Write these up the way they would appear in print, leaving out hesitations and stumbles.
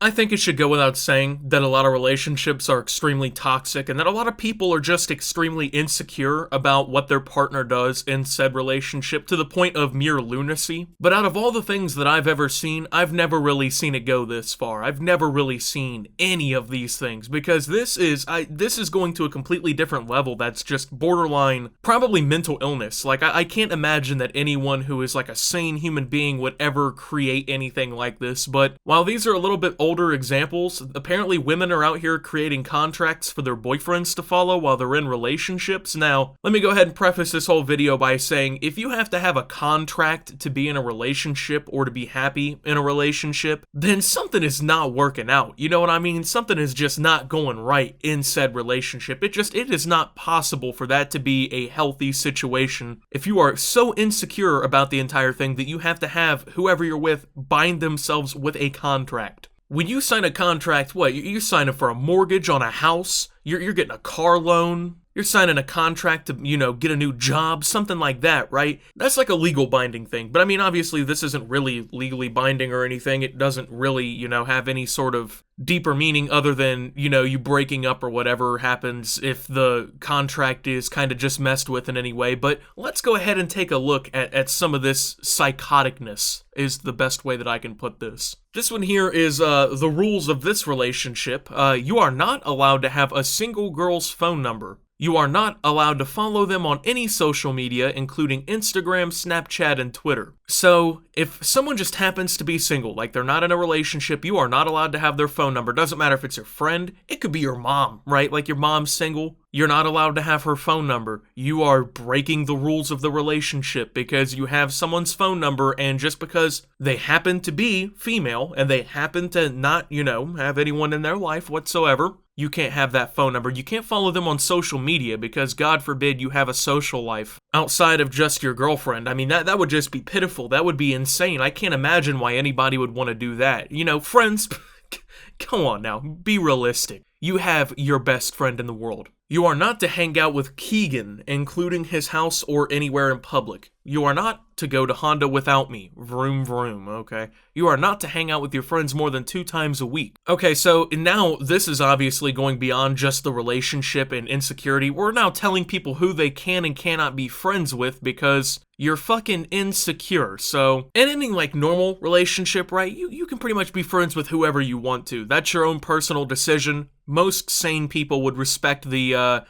I think it should go without saying that a lot of relationships are extremely toxic and that a lot of people are just extremely insecure about what their partner does in said relationship to the point of mere lunacy. But out of all the things that I've ever seen, I've never really seen it go this far. I've never really seen any of these things because this is going to a completely different level that's just borderline, probably mental illness. Like, I can't imagine that anyone who is like a sane human being would ever create anything like this. But while these are a little bit older examples, apparently women are out here creating contracts for their boyfriends to follow while they're in relationships. Now, let me go ahead and preface this whole video by saying, if you have to have a contract to be in a relationship or to be happy in a relationship, then something is not working out. You know what I mean? Something is just not going right in said relationship. It is not possible for that to be a healthy situation if you are so insecure about the entire thing that you have to have whoever you're with bind themselves with a contract. When you sign a contract, what? You're signing for a mortgage on a house? You're getting a car loan? You're signing a contract to, get a new job, something like that, right? That's like a legal binding thing. But I mean, obviously, this isn't really legally binding or anything. It doesn't really, have any sort of deeper meaning other than, you breaking up or whatever happens if the contract is kind of just messed with in any way. But let's go ahead and take a look at some of this psychoticness, is the best way that I can put this. This one here is the rules of this relationship. You are not allowed to have a single girl's phone number. You are not allowed to follow them on any social media, including Instagram, Snapchat, and Twitter. So, if someone just happens to be single, like they're not in a relationship, you are not allowed to have their phone number. Doesn't matter if it's your friend, it could be your mom, right? Like your mom's single, you're not allowed to have her phone number. You are breaking the rules of the relationship because you have someone's phone number, and just because they happen to be female and they happen to not, have anyone in their life whatsoever, you can't have that phone number. You can't follow them on social media because, God forbid, you have a social life outside of just your girlfriend. I mean, that would just be pitiful. That would be insane. I can't imagine why anybody would want to do that. Friends, come on now, be realistic. You have your best friend in the world. You are not to hang out with Keegan, including his house or anywhere in public. You are not to go to Honda without me. Vroom vroom, okay? You are not to hang out with your friends more than 2 times a week. Okay, so now this is obviously going beyond just the relationship and insecurity. We're now telling people who they can and cannot be friends with because you're fucking insecure. So, in any like normal relationship, right, you can pretty much be friends with whoever you want to. That's your own personal decision. Most sane people would respect the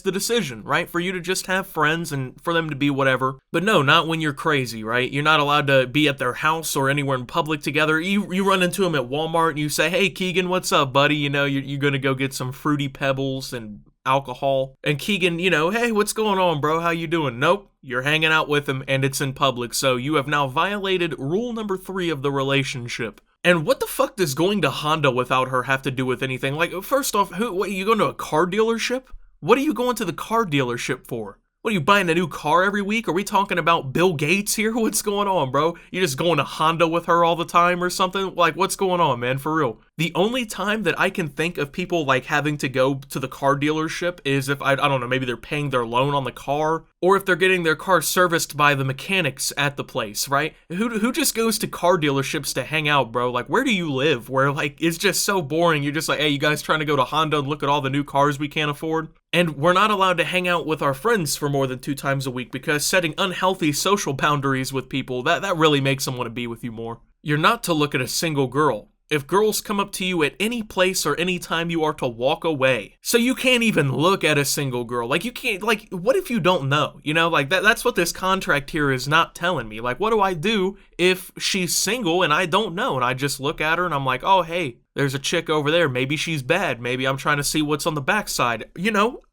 decision, right? For you to just have friends and for them to be whatever. But no, not when you're crazy, right? You're not allowed to be at their house or anywhere in public together. You run into them at Walmart and you say, hey, Keegan, what's up, buddy? You're going to go get some Fruity Pebbles and alcohol. And Keegan, hey, what's going on, bro? How you doing? Nope. You're hanging out with him and it's in public. So you have now violated rule number 3 of the relationship. And what the fuck does going to Honda without her have to do with anything? Like, first off, what, you going to a car dealership? What are you going to the car dealership for? What, are you buying a new car every week? Are we talking about Bill Gates here? What's going on, bro? You just going to Honda with her all the time or something? Like, what's going on, man? For real. The only time that I can think of people, like, having to go to the car dealership is if, I don't know, maybe they're paying their loan on the car, or if they're getting their car serviced by the mechanics at the place, right? Who just goes to car dealerships to hang out, bro? Like, where do you live? Where, like, it's just so boring. You're just like, hey, you guys trying to go to Honda and look at all the new cars we can't afford? And we're not allowed to hang out with our friends for more than 2 times a week because setting unhealthy social boundaries with people, that really makes them want to be with you more. You're not to look at a single girl. If girls come up to you at any place or any time, you are to walk away. So you can't even look at a single girl. Like, you can't, like, what if you don't know? Like, that's what this contract here is not telling me. Like, what do I do if she's single and I don't know? And I just look at her and I'm like, oh, hey, there's a chick over there. Maybe she's bad. Maybe I'm trying to see what's on the backside.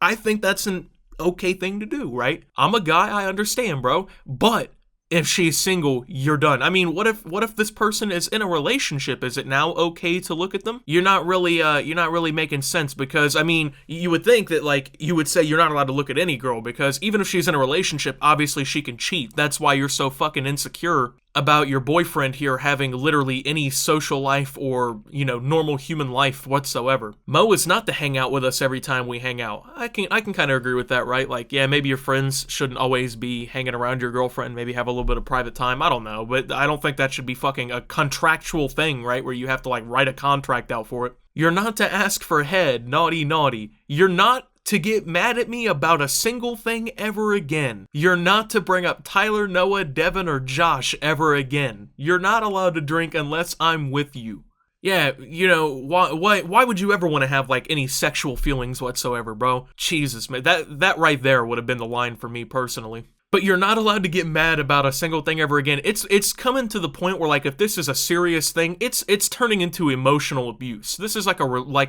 I think that's an okay thing to do, right? I'm a guy, I understand, bro. But if she's single, you're done. I mean, what if this person is in a relationship? Is it now okay to look at them? You're not really making sense because, I mean, you would think that, like, you would say you're not allowed to look at any girl because even if she's in a relationship, obviously she can cheat. That's why you're so fucking insecure about your boyfriend here having literally any social life or, normal human life whatsoever. Mo is not to hang out with us every time we hang out. I can kind of agree with that, right? Like, yeah, maybe your friends shouldn't always be hanging around your girlfriend, maybe have a little bit of private time, I don't know, but I don't think that should be fucking a contractual thing, right? Where you have to, like, write a contract out for it. You're not to ask for head, naughty, naughty. You're not to get mad at me about a single thing ever again. You're not to bring up Tyler, Noah, Devin, or Josh ever again. You're not allowed to drink unless I'm with you. Yeah, why would you ever want to have, like, any sexual feelings whatsoever, bro? Jesus, man, that right there would have been the line for me personally. But you're not allowed to get mad about a single thing ever again. It's coming to the point where, like, if this is a serious thing, it's turning into emotional abuse. This is like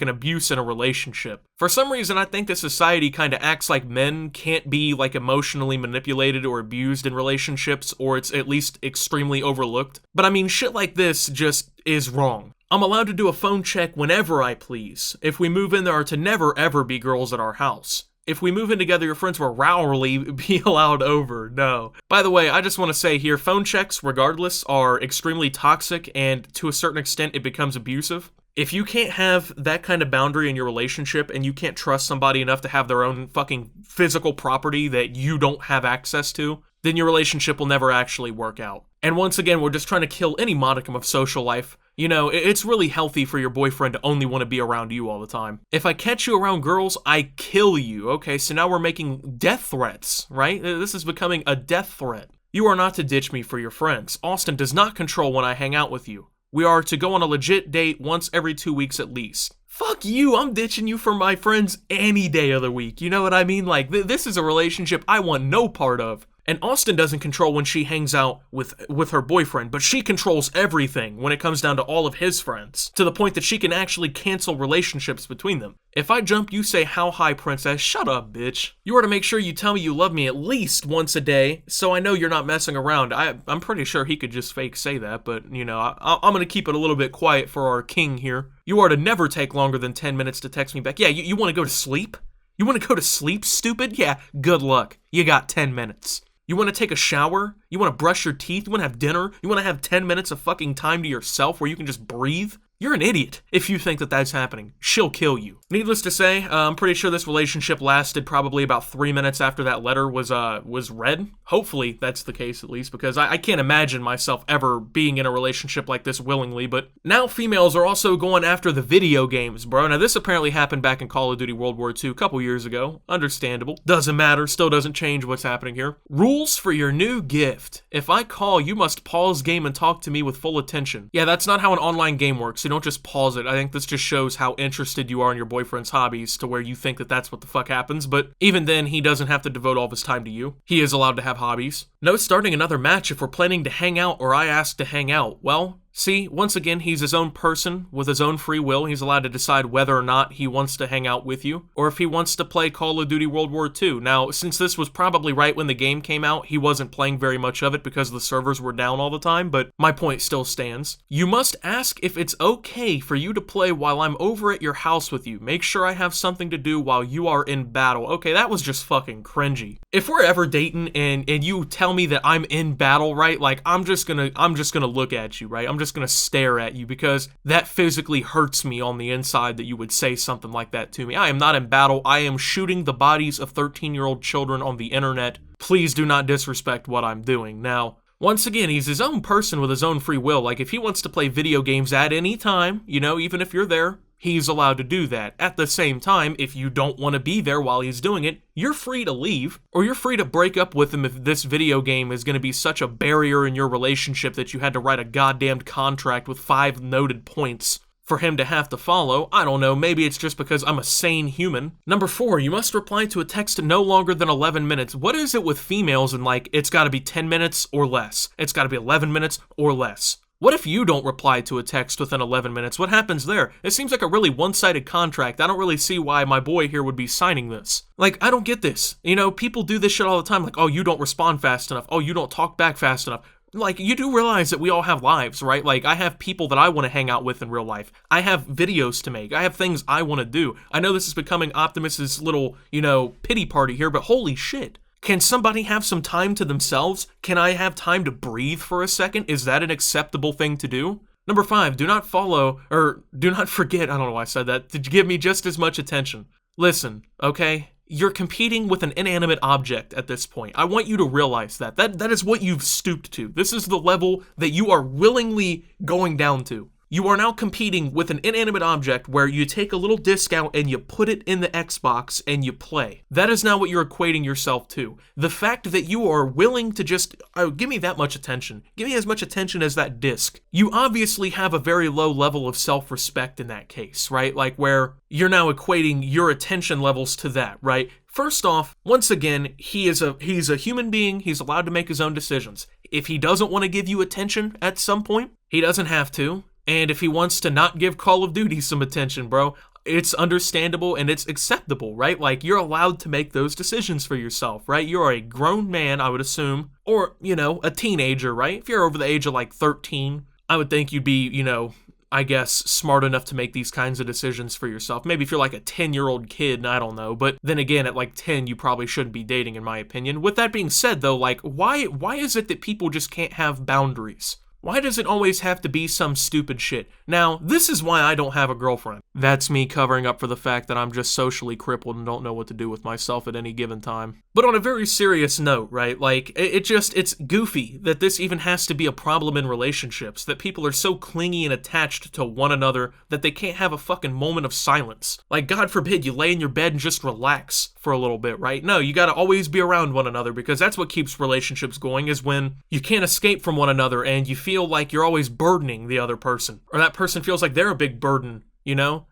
an abuse in a relationship. For some reason, I think this society kind of acts like men can't be, like, emotionally manipulated or abused in relationships, or it's at least extremely overlooked. But I mean, shit like this just is wrong. I'm allowed to do a phone check whenever I please. If we move in, there are to never ever be girls at our house. If we move in together, your friends will rarely be allowed over. No. By the way, I just want to say here, phone checks, regardless, are extremely toxic, and to a certain extent, it becomes abusive. If you can't have that kind of boundary in your relationship, and you can't trust somebody enough to have their own fucking physical property that you don't have access to, then your relationship will never actually work out. And once again, we're just trying to kill any modicum of social life. It's really healthy for your boyfriend to only want to be around you all the time. If I catch you around girls, I kill you. Okay, so now we're making death threats, right? This is becoming a death threat. You are not to ditch me for your friends. Austin does not control when I hang out with you. We are to go on a legit date once every 2 weeks at least. Fuck you, I'm ditching you for my friends any day of the week. You know what I mean? Like, this is a relationship I want no part of. And Austin doesn't control when she hangs out with her boyfriend, but she controls everything when it comes down to all of his friends, to the point that she can actually cancel relationships between them. If I jump, you say, "How high, princess?" Shut up, bitch. You are to make sure you tell me you love me at least once a day, so I know you're not messing around. I'm pretty sure he could just fake say that, but, I'm gonna keep it a little bit quiet for our king here. You are to never take longer than 10 minutes to text me back. Yeah, you want to go to sleep? You want to go to sleep, stupid? Yeah, good luck. You got 10 minutes. You want to take a shower? You want to brush your teeth? You want to have dinner? You want to have 10 minutes of fucking time to yourself where you can just breathe? You're an idiot if you think that that's happening. She'll kill you. Needless to say, I'm pretty sure this relationship lasted probably about 3 minutes after that letter was read. Hopefully that's the case at least, because I can't imagine myself ever being in a relationship like this willingly. But now females are also going after the video games, bro. Now this apparently happened back in Call of Duty World War II a couple years ago. Understandable. Doesn't matter. Still doesn't change what's happening here. Rules for your new gift. If I call, you must pause game and talk to me with full attention. Yeah, that's not how an online game works. Don't just pause it. I think this just shows how interested you are in your boyfriend's hobbies to where you think that that's what the fuck happens, but even then, he doesn't have to devote all of his time to you. He is allowed to have hobbies. No starting another match if we're planning to hang out or I ask to hang out. Well, see, once again, he's his own person with his own free will. He's allowed to decide whether or not he wants to hang out with you, or if he wants to play Call of Duty World War II. Now, since this was probably right when the game came out, he wasn't playing very much of it because the servers were down all the time, but my point still stands. You must ask if it's okay for you to play while I'm over at your house with you. Make sure I have something to do while you are in battle. Okay, that was just fucking cringy. If we're ever dating and you tell me that I'm in battle, right, like, I'm just gonna look at you, right? I'm just gonna stare at you because that physically hurts me on the inside that you would say something like that to me. I am not in battle. I am shooting the bodies of 13-year-old children on the internet. Please do not disrespect what I'm doing. Now, once again, he's his own person with his own free will. Like, if he wants to play video games at any time, even if you're there, he's allowed to do that. At the same time, if you don't want to be there while he's doing it, you're free to leave, or you're free to break up with him if this video game is going to be such a barrier in your relationship that you had to write a goddamn contract with 5 noted points for him to have to follow. I don't know, maybe it's just because I'm a sane human. Number 4, you must reply to a text no longer than 11 minutes. What is it with females and, like, it's got to be 10 minutes or less? It's got to be 11 minutes or less. What if you don't reply to a text within 11 minutes? What happens there? It seems like a really one-sided contract. I don't really see why my boy here would be signing this. Like, I don't get this. People do this shit all the time. Like, oh, you don't respond fast enough. Oh, you don't talk back fast enough. Like, you do realize that we all have lives, right? Like, I have people that I want to hang out with in real life. I have videos to make. I have things I want to do. I know this is becoming Optimus's little, pity party here, but holy shit. Can somebody have some time to themselves? Can I have time to breathe for a second? Is that an acceptable thing to do? Number 5, do not forget, I don't know why I said that, to give me just as much attention. Listen, okay? You're competing with an inanimate object at this point. I want you to realize that. That is what you've stooped to. This is the level that you are willingly going down to. You are now competing with an inanimate object where you take a little disc out and you put it in the Xbox and you play. That is now what you're equating yourself to. The fact that you are willing to just, give me that much attention. Give me as much attention as that disc. You obviously have a very low level of self-respect in that case, right? Like where you're now equating your attention levels to that, right? First off, once again, he's a human being. He's allowed to make his own decisions. If he doesn't want to give you attention at some point, he doesn't have to. And if he wants to not give Call of Duty some attention, bro, it's understandable and it's acceptable, right? Like, you're allowed to make those decisions for yourself, right? You're a grown man, I would assume, or, a teenager, right? If you're over the age of, 13, I would think you'd be, I guess, smart enough to make these kinds of decisions for yourself. Maybe if you're like a 10-year-old kid, I don't know. But then again, at 10, you probably shouldn't be dating, in my opinion. With that being said, though, why is it that people just can't have boundaries? Why does it always have to be some stupid shit? Now, this is why I don't have a girlfriend. That's me covering up for the fact that I'm just socially crippled and don't know what to do with myself at any given time. But on a very serious note, right, it's goofy that this even has to be a problem in relationships, that people are so clingy and attached to one another that they can't have a fucking moment of silence. Like, God forbid you lay in your bed and just relax for a little bit, right? No, you gotta always be around one another, because that's what keeps relationships going, is when you can't escape from one another and you feel like you're always burdening the other person, or that person feels like they're a big burden,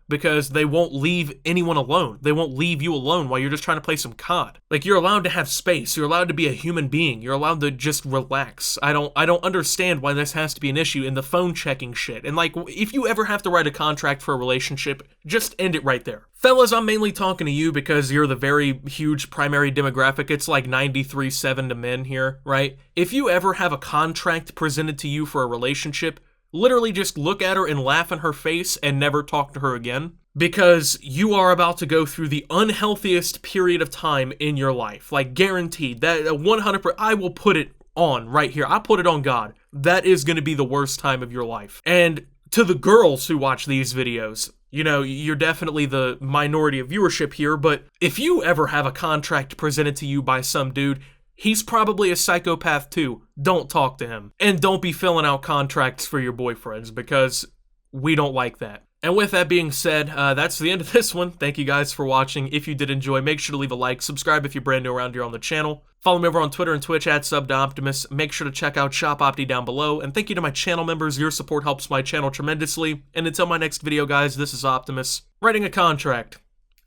because they won't leave anyone alone. They won't leave you alone while you're just trying to play some COD. Like, you're allowed to have space. You're allowed to be a human being. You're allowed to just relax. I don't understand why this has to be an issue in the phone checking shit. And if you ever have to write a contract for a relationship, just end it right there. Fellas, I'm mainly talking to you because you're the very huge primary demographic. It's like 93-7 to men here, right? If you ever have a contract presented to you for a relationship, literally just look at her and laugh in her face and never talk to her again, because you are about to go through the unhealthiest period of time in your life. Like, guaranteed. That 100%, I will put it on right here. I put it on God. That is going to be the worst time of your life. And to the girls who watch these videos, you're definitely the minority of viewership here, but if you ever have a contract presented to you by some dude, he's probably a psychopath too. Don't talk to him. And don't be filling out contracts for your boyfriends, because we don't like that. And with that being said, that's the end of this one. Thank you guys for watching. If you did enjoy, make sure to leave a like. Subscribe if you're brand new around here on the channel. Follow me over on Twitter and Twitch at @SubToOptimus. Make sure to check out Shop Opti down below. And thank you to my channel members. Your support helps my channel tremendously. And until my next video, guys, this is Optimus, writing a contract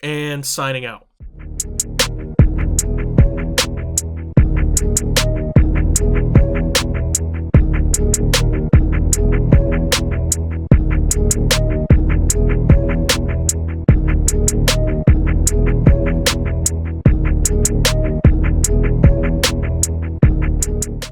and signing out.